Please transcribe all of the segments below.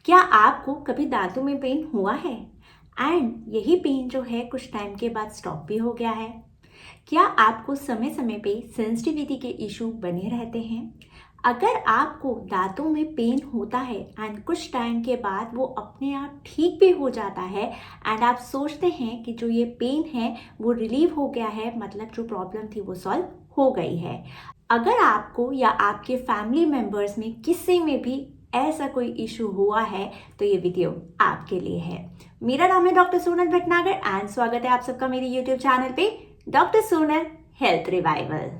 क्या आपको कभी दांतों में पेन हुआ है एंड यही पेन जो है कुछ टाइम के बाद स्टॉप भी हो गया है? क्या आपको समय समय पे सेंसिटिविटी के इशू बने रहते हैं? अगर आपको दांतों में पेन होता है एंड कुछ टाइम के बाद वो अपने आप ठीक भी हो जाता है एंड आप सोचते हैं कि जो ये पेन है वो रिलीव हो गया है, मतलब जो प्रॉब्लम थी वो सॉल्व हो गई है। अगर आपको या आपके फैमिली मेम्बर्स में किसी में भी ऐसा कोई इशू हुआ है तो ये वीडियो आपके लिए है। मेरा नाम है डॉक्टर सोनल भटनागर एंड स्वागत है आप सबका मेरे यूट्यूब चैनल पे डॉक्टर सोनल हेल्थ रिवाइवल।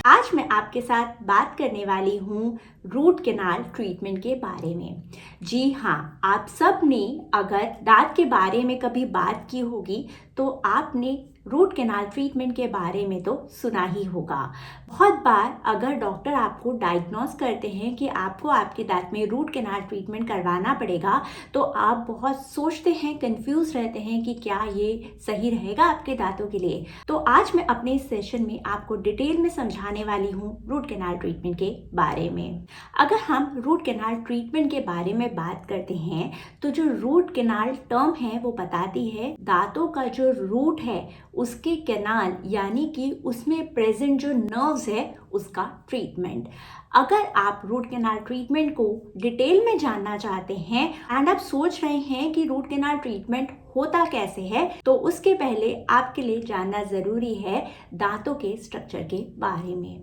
आज मैं आपके साथ बात करने वाली हूँ रूट कैनाल ट्रीटमेंट के बारे में। जी हाँ, आप सब ने अगर दांत के बारे में कभी बात की होगी तो आपने रूट कैनाल ट्रीटमेंट के बारे में तो सुना ही होगा। बहुत बार अगर डॉक्टर आपको डायग्नोस करते हैं कि आपको आपके दांत में रूट कैनाल ट्रीटमेंट करवाना पड़ेगा तो आप बहुत सोचते हैं, कंफ्यूज रहते हैं कि क्या ये सही रहेगा आपके दांतों के लिए। तो आज मैं अपने इस सेशन में आपको डिटेल में समझाने वाली हूँ रूट कैनाल ट्रीटमेंट के बारे में। अगर हम रूट कैनाल ट्रीटमेंट के बारे में बात करते हैं तो जो रूट कैनाल टर्म है वो बताती है दांतों का जो रूट है उसके कैनाल यानी कि उसमें प्रेजेंट जो नर्व्स है उसका ट्रीटमेंट। अगर आप रूट कैनाल ट्रीटमेंट को डिटेल में जानना चाहते हैं एंड आप सोच रहे हैं कि रूट कैनाल ट्रीटमेंट होता कैसे है तो उसके पहले आपके लिए जानना ज़रूरी है दांतों के स्ट्रक्चर के बारे में।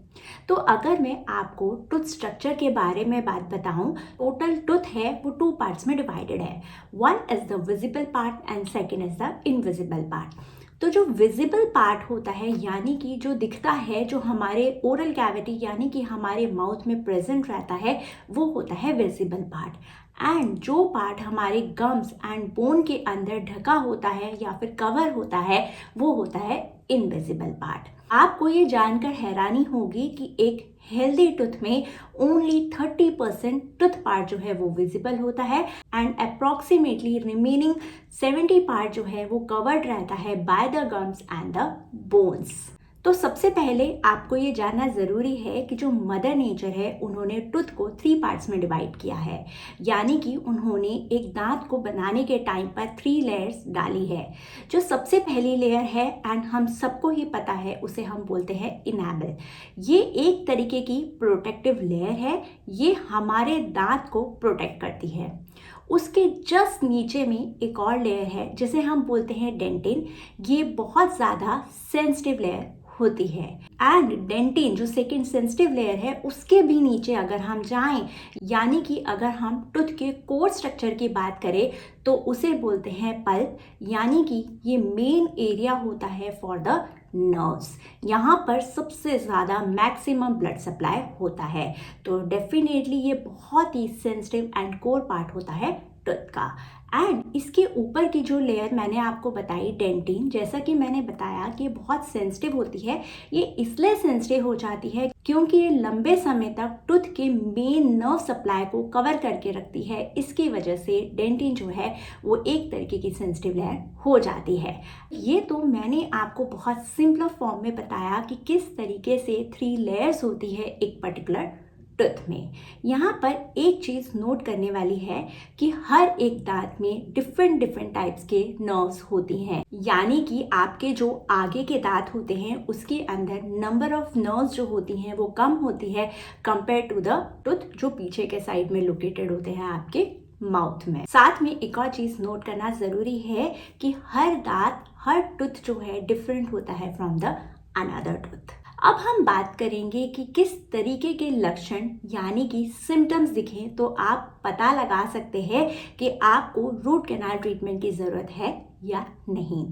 तो अगर मैं आपको टूथ स्ट्रक्चर के बारे में बात बताऊं, टोटल टूथ है वो 2 पार्ट्स में डिवाइडेड है। One is the visible part and second is the invisible part. तो जो विजिबल पार्ट होता है यानी कि जो दिखता है, जो हमारे ओरल कैविटी यानी कि हमारे माउथ में प्रेजेंट रहता है वो होता है विजिबल पार्ट। एंड जो पार्ट हमारे गम्स एंड बोन के अंदर ढका होता है या फिर कवर होता है वो होता है इनविजिबल पार्ट। आपको ये जानकर हैरानी होगी कि एक हेल्दी टूथ में ओनली 30% टूथ पार्ट जो है वो विजिबल होता है एंड अप्रॉक्सीमेटली रिमेनिंग 70 पार्ट जो है वो कवर्ड रहता है by the gums and the bones. तो सबसे पहले आपको ये जानना ज़रूरी है कि जो मदर नेचर है उन्होंने टूथ को 3 पार्ट्स में डिवाइड किया है, यानी कि उन्होंने एक दांत को बनाने के टाइम पर 3 लेयर्स डाली है। जो सबसे पहली लेयर है एंड हम सबको ही पता है उसे हम बोलते हैं इनेमल। ये एक तरीके की प्रोटेक्टिव लेयर है, ये हमारे दांत को प्रोटेक्ट करती है। उसके जस्ट नीचे में एक और लेयर है जिसे हम बोलते हैं डेंटिन। ये बहुत ज़्यादा सेंसिटिव लेयर होती है एंड डेंटिन जो सेकेंड सेंसिटिव लेयर है उसके भी नीचे अगर हम जाएं यानी कि अगर हम टूथ के कोर स्ट्रक्चर की बात करें तो उसे बोलते हैं पल्प, यानी कि ये मेन एरिया होता है फॉर द नर्व्स। यहाँ पर सबसे ज़्यादा मैक्सिमम ब्लड सप्लाई होता है। तो डेफिनेटली ये बहुत ही सेंसिटिव एंड कोर पार्ट होता है टूथ का। एंड इसके ऊपर की जो लेयर मैंने आपको बताई डेंटिन, जैसा कि मैंने बताया कि ये बहुत सेंसिटिव होती है। ये इसलिए सेंसिटिव हो जाती है क्योंकि ये लंबे समय तक टूथ के मेन नर्व सप्लाई को कवर करके रखती है। इसकी वजह से डेंटिन जो है वो एक तरीके की सेंसिटिव लेयर हो जाती है। ये तो मैंने आपको बहुत सिंपल फॉर्म में बताया कि किस तरीके से 3 लेयर्स होती है एक पर्टिकुलर टूथ में। यहाँ पर एक चीज़ नोट करने वाली है कि हर एक दांत में डिफरेंट टाइप्स के नर्व्स होती हैं, यानी कि आपके जो आगे के दांत होते हैं उसके अंदर नंबर ऑफ नर्व्स जो होती हैं वो कम होती है कंपेयर टू द टूथ जो पीछे के साइड में लोकेटेड होते हैं आपके माउथ में। साथ में एक और चीज़ नोट करना ज़रूरी है कि हर दांत, हर टूथ जो है डिफरेंट होता है फ्रॉम द अनदर टूथ। अब हम बात करेंगे कि किस तरीके के लक्षण यानी कि सिम्टम्स दिखें तो आप पता लगा सकते हैं कि आपको रूट कैनाल ट्रीटमेंट की ज़रूरत है या नहीं।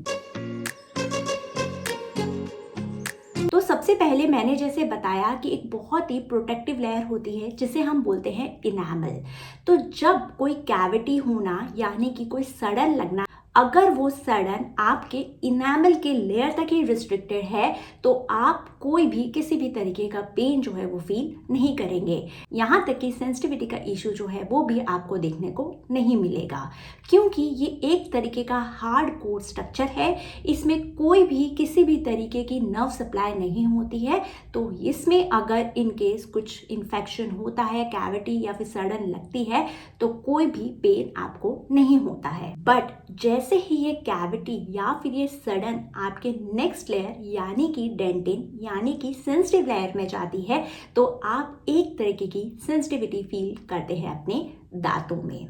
तो सबसे पहले मैंने जैसे बताया कि एक बहुत ही प्रोटेक्टिव लेयर होती है जिसे हम बोलते हैं इनेमल। तो जब कोई कैविटी होना यानी कि कोई सड़न लगना, अगर वो सड़न आपके इनेमल के लेयर तक ही रिस्ट्रिक्टेड है तो आप कोई भी किसी भी तरीके का पेन जो है वो फील नहीं करेंगे। यहाँ तक कि सेंसिटिविटी का इशू जो है वो भी आपको देखने को नहीं मिलेगा, क्योंकि ये एक तरीके का हार्ड कोर स्ट्रक्चर है। इसमें कोई भी किसी भी तरीके की नर्व सप्लाई नहीं होती है। तो इसमें अगर इन केस कुछ इन्फेक्शन होता है, कैविटी या फिर सड़न लगती है, तो कोई भी पेन आपको नहीं होता है। बट जैसे ही ये कैविटी या फिर ये सड़न आपके नेक्स्ट लेयर यानी कि डेंटिन यानी कि सेंसिटिव लेयर में जाती है, तो आप एक तरीके की सेंसिटिविटी फील करते हैं अपने दांतों में।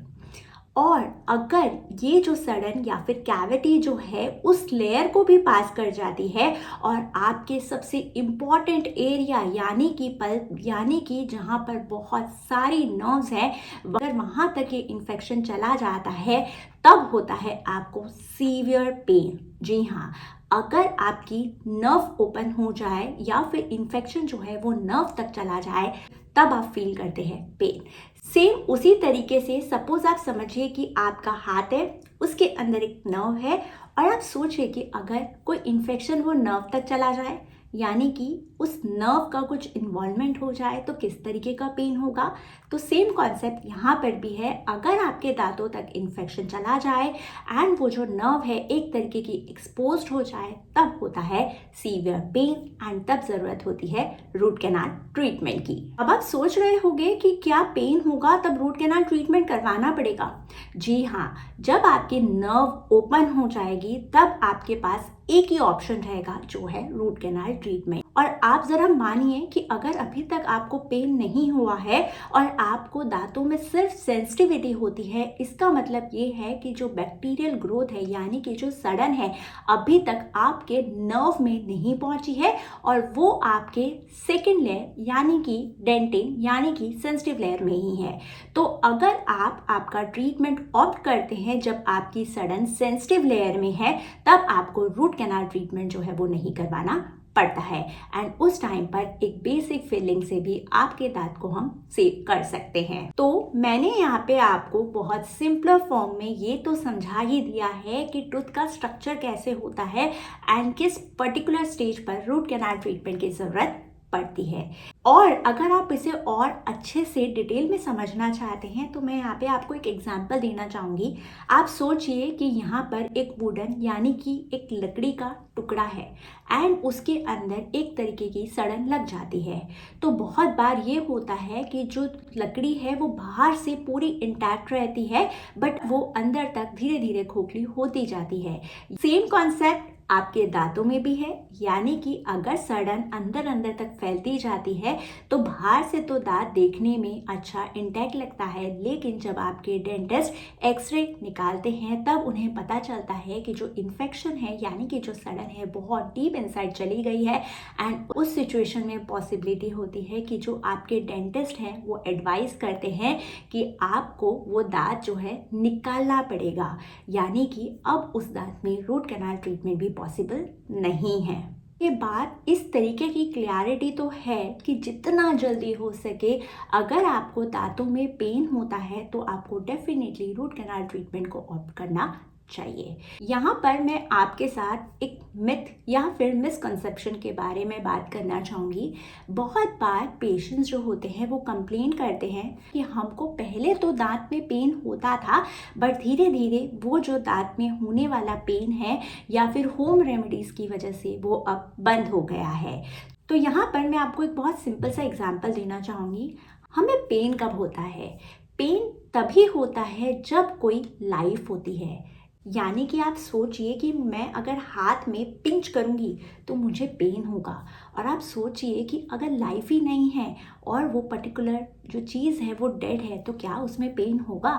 और अगर ये जो सड़न या फिर कैविटी जो है उस लेयर को भी पास कर जाती है और आपके सबसे इम्पॉर्टेंट एरिया यानी कि पल्प यानी कि जहाँ पर बहुत सारी नर्व्स हैं, अगर वहाँ तक ये इन्फेक्शन चला जाता है, तब होता है आपको सीवियर पेन। जी हाँ, अगर आपकी नर्व ओपन हो जाए या फिर इन्फेक्शन जो है वो नर्व तक चला जाए, तब आप फील करते हैं पेन। सेम उसी तरीके से सपोज आप समझिए कि आपका हाथ है, उसके अंदर एक नर्व है और आप सोचिए कि अगर कोई इन्फेक्शन वो नर्व तक चला जाए यानी कि उस नर्व का कुछ इन्वॉल्वमेंट हो जाए, तो किस तरीके का पेन होगा। तो सेम कॉन्सेप्ट यहाँ पर भी है। अगर आपके दांतों तक इन्फेक्शन चला जाए एंड वो जो नर्व है एक तरीके की एक्सपोज्ड हो जाए, तब होता है सीवियर पेन एंड तब ज़रूरत होती है रूट कैनाल ट्रीटमेंट की। अब आप सोच रहे होंगे कि क्या पेन होगा तब रूट कैनाल ट्रीटमेंट करवाना पड़ेगा। जी हाँ, जब आपकी नर्व ओपन हो जाएगी तब आपके पास एक ही ऑप्शन रहेगा, जो है रूट कैनाल ट्रीटमेंट। और आप ज़रा मानिए कि अगर अभी तक आपको पेन नहीं हुआ है और आपको दांतों में सिर्फ सेंसिटिविटी होती है, इसका मतलब ये है कि जो बैक्टीरियल ग्रोथ है यानी कि जो सड़न है अभी तक आपके नर्व में नहीं पहुंची है और वो आपके सेकेंड लेयर यानी कि डेंटिन यानी कि सेंसिटिव लेयर में ही है। तो अगर आप आपका ट्रीटमेंट ऑप्ट करते हैं जब आपकी सड़न सेंसिटिव लेयर में है, तब आपको रूट कैनाल ट्रीटमेंट जो है वो नहीं करवाना पड़ता है एंड उस टाइम पर एक बेसिक फिलिंग से भी आपके दांत को हम सेव कर सकते हैं। तो मैंने यहाँ पे आपको बहुत सिंपलर फॉर्म में ये तो समझा ही दिया है कि टूथ का स्ट्रक्चर कैसे होता है एंड किस पर्टिकुलर स्टेज पर रूट कैनाल ट्रीटमेंट की जरूरत पड़ती है। और अगर आप इसे और अच्छे से डिटेल में समझना चाहते हैं तो मैं यहाँ पे आपको एक एग्जांपल देना चाहूँगी। आप सोचिए कि यहाँ पर एक वुडन यानी कि एक लकड़ी का टुकड़ा है एंड उसके अंदर एक तरीके की सड़न लग जाती है। तो बहुत बार ये होता है कि जो लकड़ी है वो बाहर से पूरी इंटैक्ट रहती है, बट वो अंदर तक धीरे धीरे खोखली होती जाती है। सेम कॉन्सेप्ट आपके दांतों में भी है, यानी कि अगर सड़न अंदर अंदर तक फैलती जाती है तो बाहर से तो दांत देखने में अच्छा इंटैक्ट लगता है, लेकिन जब आपके डेंटिस्ट एक्सरे निकालते हैं तब उन्हें पता चलता है कि जो इन्फेक्शन है यानी कि जो सड़न है बहुत डीप इनसाइड चली गई है एंड उस सिचुएशन में पॉसिबिलिटी होती है कि जो आपके डेंटिस्ट हैं वो एडवाइस करते हैं कि आपको वो दांत जो है निकालना पड़ेगा, यानी कि अब उस दांत में रूट कैनाल ट्रीटमेंट भी पॉसिबल नहीं है। ये बात इस तरीके की क्लैरिटी तो है कि जितना जल्दी हो सके अगर आपको दांतों में पेन होता है तो आपको डेफिनेटली रूट कैनाल ट्रीटमेंट को ऑप्ट करना चाहिए। यहाँ पर मैं आपके साथ एक मिथ या फिर मिसकंसेप्शन के बारे में बात करना चाहूँगी। बहुत बार पेशेंट्स जो होते हैं वो कंप्लेन करते हैं कि हमको पहले तो दांत में पेन होता था, बट धीरे धीरे वो जो दांत में होने वाला पेन है या फिर होम रेमेडीज़ की वजह से वो अब बंद हो गया है। तो यहाँ पर मैं आपको एक बहुत सिंपल सा एग्जाम्पल देना चाहूँगी। हमें पेन कब होता है? पेन तभी होता है जब कोई लाइफ होती है, यानी कि आप सोचिए कि मैं अगर हाथ में पिंच करूंगी तो मुझे पेन होगा, और आप सोचिए कि अगर लाइफ ही नहीं है और वो पर्टिकुलर जो चीज़ है वो डेड है तो क्या उसमें पेन होगा?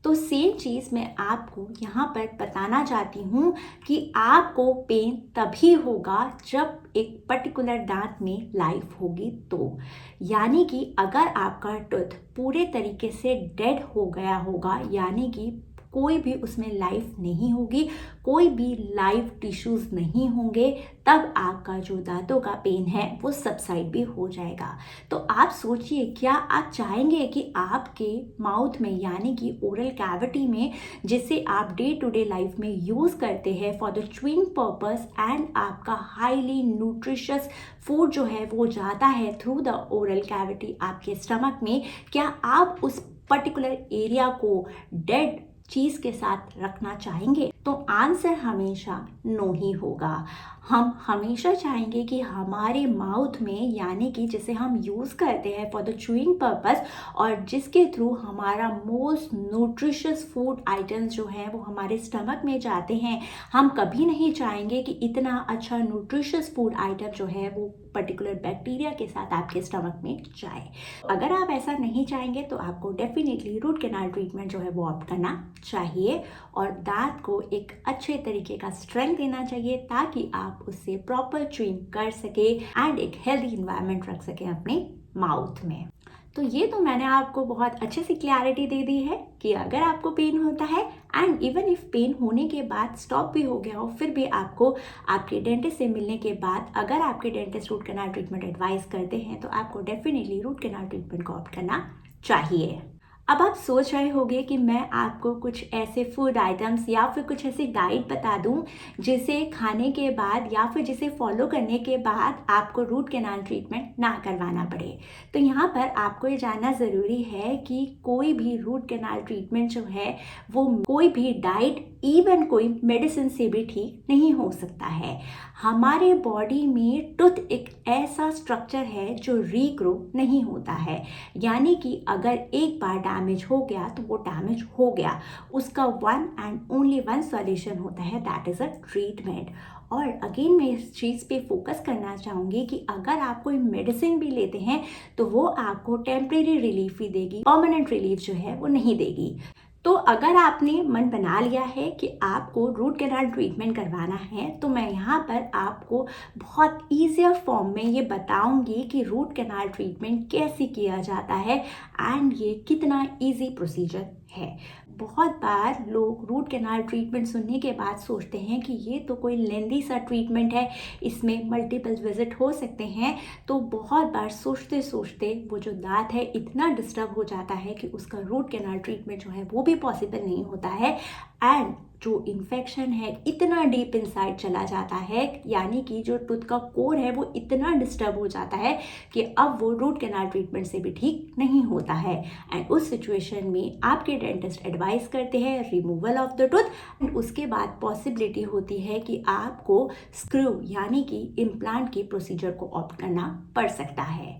तो सेम चीज़ मैं आपको यहाँ पर बताना चाहती हूँ कि आपको पेन तभी होगा जब एक पर्टिकुलर दांत में लाइफ होगी। तो यानी कि अगर आपका टूथ पूरे तरीके से डेड हो गया होगा, यानी कि कोई भी उसमें लाइफ नहीं होगी, कोई भी लाइव टिश्यूज़ नहीं होंगे, तब आपका जो दांतों का पेन है वो सबसाइड भी हो जाएगा। तो आप सोचिए, क्या आप चाहेंगे कि आपके माउथ में यानी कि ओरल कैविटी में, जिसे आप डे टू डे लाइफ में यूज़ करते हैं for the chewing purpose, and आपका हाईली न्यूट्रिशियस फूड जो है वो जाता है थ्रू द ओरल कैविटी आपके स्टमक में, क्या आप उस पर्टिकुलर एरिया को डेड चीज़ के साथ रखना चाहेंगे? तो आंसर हमेशा नो ही होगा। हम हमेशा चाहेंगे कि हमारे माउथ में, यानी कि जिसे हम यूज़ करते हैं फॉर द च्यूइंग पर्पस और जिसके थ्रू हमारा मोस्ट न्यूट्रिशियस फूड आइटम्स जो है वो हमारे स्टमक में जाते हैं, हम कभी नहीं चाहेंगे कि इतना अच्छा न्यूट्रिशियस फूड आइटम जो है वो पर्टिकुलर बैक्टीरिया के साथ आपके स्टमक में जाए। अगर आप ऐसा नहीं चाहेंगे तो आपको डेफिनेटली रूट कैनाल ट्रीटमेंट जो है वो ऑप्ट करना चाहिए और दांत को एक अच्छे तरीके का स्ट्रेंथ देना चाहिए, ताकि आप उससे प्रॉपर च्यूइंग कर सके एंड एक हेल्दी इन्वायरमेंट रख सकें अपने माउथ में। तो ये तो मैंने आपको बहुत अच्छे से क्लैरिटी दे दी है कि अगर आपको पेन होता है एंड इवन इफ पेन होने के बाद स्टॉप भी हो गया हो, फिर भी आपको आपके डेंटिस्ट से मिलने के बाद अगर आपके dentist root canal treatment advice करते हैं तो आपको डेफिनेटली रूट कैनाल ट्रीटमेंट को ऑप्ट करना चाहिए। अब आप सोच रहे होंगे कि मैं आपको कुछ ऐसे फूड आइटम्स या फिर कुछ ऐसे डाइट बता दूं जिसे खाने के बाद या फिर जिसे फॉलो करने के बाद आपको रूट कैनाल ट्रीटमेंट ना करवाना पड़े। तो यहाँ पर आपको ये जानना ज़रूरी है कि कोई भी रूट कैनाल ट्रीटमेंट जो है वो कोई भी डाइट, इवन कोई मेडिसिन से भी ठीक नहीं हो सकता है। हमारे बॉडी में टूथ एक ऐसा स्ट्रक्चर है जो रीग्रो नहीं होता है, यानी कि अगर एक बार डैमेज हो गया तो वो डैमेज हो गया, उसका one and only one solution होता है, दैट इज़ अ ट्रीटमेंट। और अगेन मैं इस चीज़ पे फोकस करना चाहूँगी कि अगर आप कोई मेडिसिन भी लेते हैं तो वो आपको टेम्परेरी रिलीफ ही देगी, परमानेंट रिलीफ जो है वो नहीं देगी। तो अगर आपने मन बना लिया है कि आपको रूट कैनाल ट्रीटमेंट करवाना है, तो मैं यहाँ पर आपको बहुत ईजियर फॉर्म में ये बताऊंगी कि रूट कैनाल ट्रीटमेंट कैसे किया जाता है एंड ये कितना इजी प्रोसीजर है। बहुत बार लोग रूट कैनाल ट्रीटमेंट सुनने के बाद सोचते हैं कि ये तो कोई लेंदी सा ट्रीटमेंट है, इसमें मल्टीपल विजिट हो सकते हैं। तो बहुत बार सोचते सोचते वो जो दांत है इतना डिस्टर्ब हो जाता है कि उसका रूट कैनाल ट्रीटमेंट जो है वो भी पॉसिबल नहीं होता है एंड जो इन्फेक्शन है इतना डीप इनसाइड चला जाता है, यानी कि जो टूथ का कोर है वो इतना डिस्टर्ब हो जाता है कि अब वो रूट कैनाल ट्रीटमेंट से भी ठीक नहीं होता है। एंड उस सिचुएशन में आपके डेंटिस्ट एडवाइस करते हैं removal of the tooth and उसके बाद पॉसिबिलिटी होती है कि आपको स्क्रू यानी कि इम्प्लांट के प्रोसीजर को ऑप्ट करना पड़ सकता है।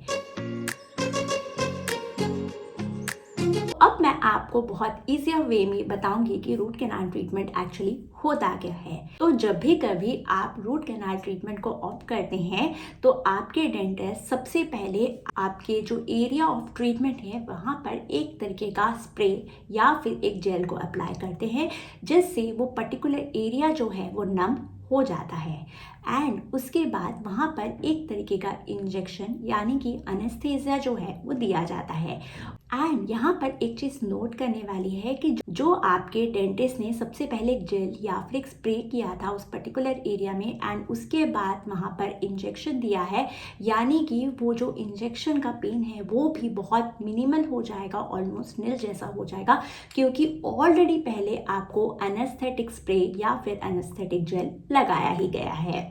अब मैं आपको बहुत ईजियर वे में बताऊंगी कि रूट कैनाल ट्रीटमेंट एक्चुअली होता क्या है। तो जब भी कभी आप रूट कैनाल ट्रीटमेंट को ऑप्ट करते हैं तो आपके डेंटिस्ट सबसे पहले आपके जो एरिया ऑफ ट्रीटमेंट है वहाँ पर एक तरीके का स्प्रे या फिर एक जेल को अप्लाई करते हैं, जिससे वो पर्टिकुलर एरिया जो है वो नम हो जाता है एंड उसके बाद वहाँ पर एक तरीके का इंजेक्शन यानी कि एनेस्थीसिया जो है वो दिया जाता है। एंड यहाँ पर एक चीज़ नोट करने वाली है कि जो आपके डेंटिस्ट ने सबसे पहले एक जेल या फिर एक स्प्रे किया था उस पर्टिकुलर एरिया में एंड उसके बाद वहाँ पर इंजेक्शन दिया है, यानी कि वो जो इंजेक्शन का पेन है वो भी बहुत मिनिमल हो जाएगा, ऑलमोस्ट नील जैसा हो जाएगा, क्योंकि ऑलरेडी पहले आपको एनेस्थेटिक स्प्रे या फिर एनेस्थेटिक जेल लगाया ही गया है।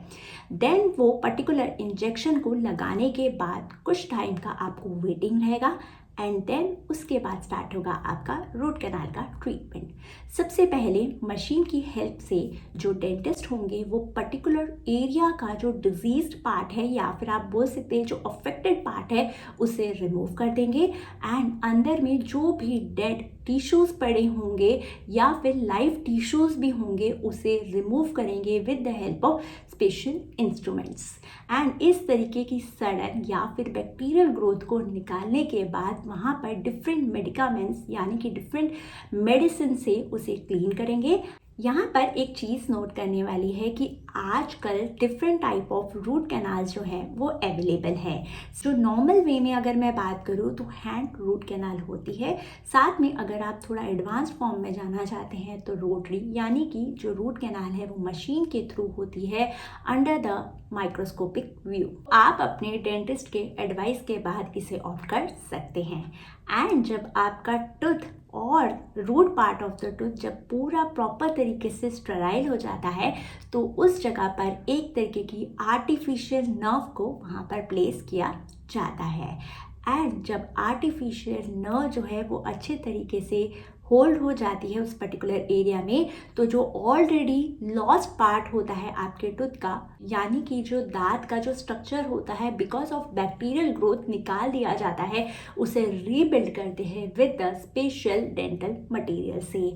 देन वो पर्टिकुलर इंजेक्शन को लगाने के बाद कुछ टाइम का आपको वेटिंग रहेगा एंड देन उसके बाद स्टार्ट होगा आपका रूट कैनाल का ट्रीटमेंट। सबसे पहले मशीन की हेल्प से जो डेंटिस्ट होंगे वो पर्टिकुलर एरिया का जो डिजीज्ड पार्ट है या फिर आप बोल सकते हैं जो अफेक्टेड पार्ट है उसे रिमूव कर देंगे एंड अंदर में जो भी डेड टिश्यूज़ पड़े होंगे या फिर लाइव टिश्यूज़ भी होंगे उसे रिमूव करेंगे with the help of special instruments. And इस तरीके की सड़न या फिर बैक्टीरियल ग्रोथ को निकालने के बाद वहाँ पर डिफरेंट मेडिकामेंट्स यानी कि डिफरेंट मेडिसिन से उसे क्लीन करेंगे, यहाँ पर एक चीज़ नोट करने वाली है कि आजकल different type of root canals जो हैं वो अवेलेबल है। जो नॉर्मल वे में अगर मैं बात करूँ तो हैंड रूट कैनाल होती है, साथ में अगर आप थोड़ा एडवांस फॉर्म में जाना चाहते हैं तो रोटरी, यानी कि जो रूट कैनाल है वो मशीन के थ्रू होती है अंडर द माइक्रोस्कोपिक व्यू। आप अपने डेंटिस्ट के एडवाइस के बाद इसे ऑप्ट कर सकते हैं। एंड जब आपका टूथ और root part of the tooth जब पूरा प्रॉपर तरीके से स्टेराइल हो जाता है तो उस जगह पर एक तरीके की आर्टिफिशियल नर्व को वहाँ पर प्लेस किया जाता है। एंड जब आर्टिफिशियल नर्व जो है वो अच्छे तरीके से होल्ड हो जाती है उस पर्टिकुलर एरिया में, तो जो ऑलरेडी लॉस्ट पार्ट होता है आपके टूथ का, यानी कि जो दांत का जो स्ट्रक्चर होता है बिकॉज ऑफ बैक्टीरियल ग्रोथ निकाल दिया जाता है, उसे रीबिल्ड करते हैं with the special dental material से।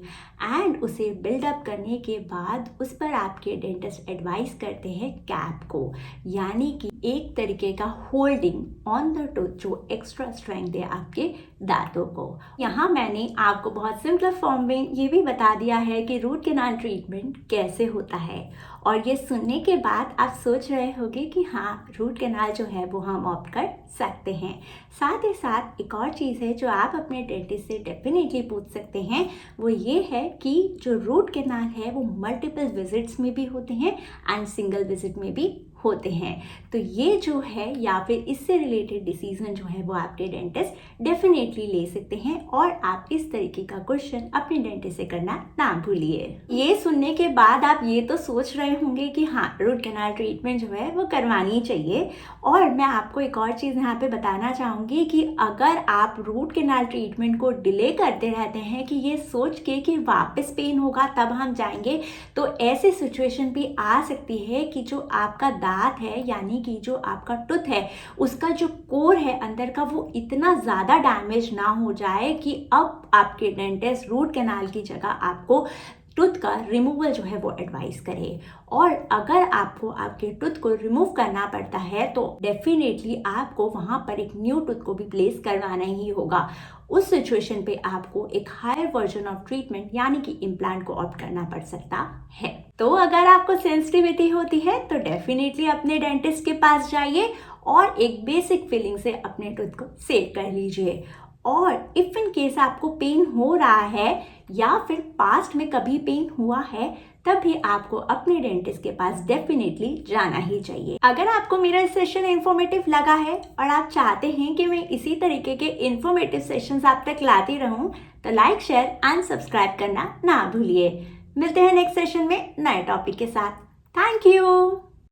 एंड उसे बिल्डअप करने के बाद उस पर आपके डेंटिस्ट एडवाइस करते हैं कैप को, यानी कि एक तरीके का होल्डिंग ऑन द टूथ जो एक्स्ट्रा स्ट्रेंथ दे आपके दांतों को। यहाँ मैंने आपको बहुत सिंपल फॉर्म में ये भी बता दिया है कि रूट कैनाल ट्रीटमेंट कैसे होता है। और ये सुनने के बाद आप सोच रहे होंगे कि हाँ, रूट कैनाल जो है वो हम ऑप्ट कर सकते हैं। साथ ही साथ एक और चीज़ है जो आप अपने डेंटिस्ट से डेफिनेटली पूछ सकते हैं, वो ये है कि जो रूट कैनाल है वो मल्टीपल विजिट्स में भी होते हैं एंड सिंगल विजिट में भी होते हैं। तो ये जो है या फिर इससे रिलेटेड डिसीजन जो है वो आपके डेंटिस्ट डेफिनेटली ले सकते हैं। और आप इस तरीके का क्वेश्चन अपने डेंटिस्ट से करना ना भूलिए। ये सुनने के बाद आप ये तो सोच रहे होंगे कि हाँ, रूट कैनाल ट्रीटमेंट जो है वो करवानी चाहिए। और मैं आपको एक और चीज़ यहाँ पे बताना चाहूँगी कि अगर आप रूट कैनाल ट्रीटमेंट को डिले करते रहते हैं कि ये सोच के कि वापस पेन होगा तब हम जाएंगे, तो ऐसी सिचुएशन भी आ सकती है कि जो आपका दांत है, यानी कि जो आपका टूथ है, उसका जो कोर है अंदर का, वो इतना ज़्यादा डैमेज ना हो जाए कि अब आपके डेंटिस्ट रूट कैनाल की जगह आपको टूथ का रिमूवल जो है वो एडवाइस करे। और अगर आपको आपके टूथ को रिमूव करना पड़ता है तो डेफिनेटली आपको वहाँ पर एक न्यू टूथ को भी प्लेस करवाना ही होगा। उस सिचुएशन पे आपको एक हायर वर्जन ऑफ ट्रीटमेंट यानी कि इम्प्लांट को ऑप्ट करना पड़ सकता है। तो अगर आपको सेंसिटिविटी होती है तो डेफिनेटली अपने डेंटिस्ट के पास जाइए और एक बेसिक फीलिंग से अपने टूथ को सेव कर लीजिए। और इफ़ इन केस आपको पेन हो रहा है या फिर पास्ट में कभी पेन हुआ है, तब भी आपको अपने डेंटिस्ट के पास डेफिनेटली जाना ही चाहिए। अगर आपको मेरा सेशन इन्फॉर्मेटिव लगा है और आप चाहते हैं कि मैं इसी तरीके के इन्फॉर्मेटिव सेशंस आप तक लाती रहूं, तो लाइक, शेयर एंड सब्सक्राइब करना ना भूलिए। मिलते हैं नेक्स्ट सेशन में नए टॉपिक के साथ। Thank you.